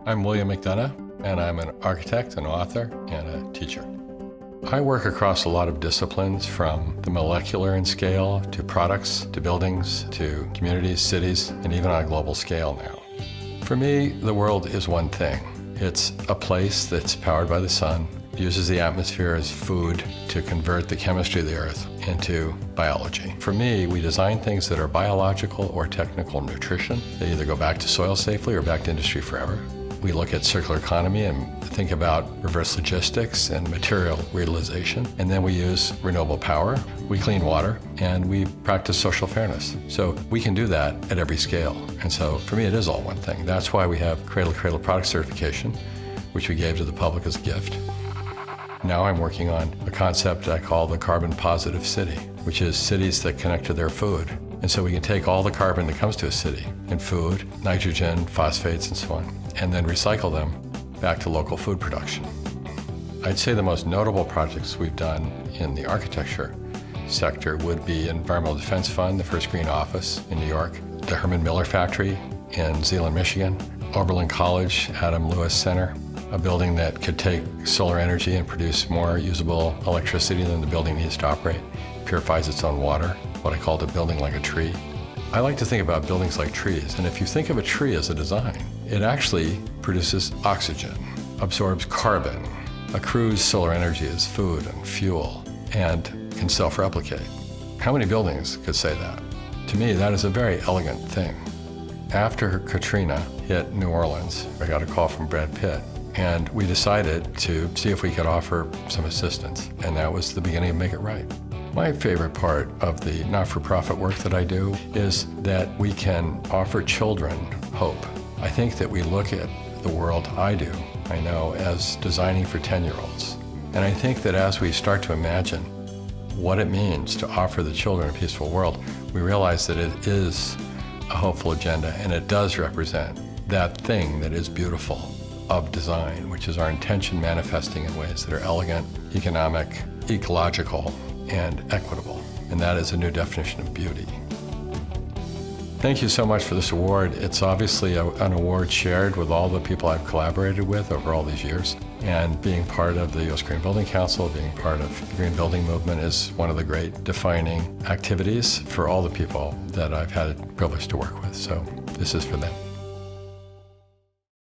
I'm William McDonough, and I'm an architect, an author, and a teacher. I work across a lot of disciplines, from the molecular in scale, to products, to buildings, to communities, cities, and even on a global scale now. For me, the world is one thing. It's a place that's powered by the sun, uses the atmosphere as food to convert the chemistry of the earth into biology. For me, we design things that are biological or technical nutrition. They either go back to soil safely or back to industry forever. We look at circular economy and think about reverse logistics and material reutilization. And then we use renewable power, we clean water, and we practice social fairness. So we can do that at every scale. And so for me, it is all one thing. That's why we have Cradle-to-Cradle Product Certification, which we gave to the public as a gift. Now I'm working on a concept I call the carbon positive city, which is cities that connect to their food. And so we can take all the carbon that comes to a city in food, nitrogen, phosphates, and so on, and then recycle them back to local food production. I'd say the most notable projects we've done in the architecture sector would be Environmental Defense Fund, the first green office in New York, the Herman Miller factory in Zeeland, Michigan, Oberlin College, Adam Lewis Center, a building that could take solar energy and produce more usable electricity than the building needs to operate, purifies its own water, what I called a building like a tree. I like to think about buildings like trees, and if you think of a tree as a design, it actually produces oxygen, absorbs carbon, accrues solar energy as food and fuel, and can self-replicate. How many buildings could say that? To me, that is a very elegant thing. After Katrina hit New Orleans, I got a call from Brad Pitt, and we decided to see if we could offer some assistance, and that was the beginning of Make It Right. My favorite part of the not-for-profit work that I do is that we can offer children hope. I think that we look at the world I know, as designing for 10-year-olds. And I think that as we start to imagine what it means to offer the children a peaceful world, we realize that it is a hopeful agenda, and it does represent that thing that is beautiful of design, which is our intention manifesting in ways that are elegant, economic, ecological, and equitable. And that is a new definition of beauty. Thank you so much for this award. It's obviously an award shared with all the people I've collaborated with over all these years. And being part of the U.S. Green Building Council, being part of the green building movement is one of the great defining activities for all the people that I've had the privilege to work with. So this is for them.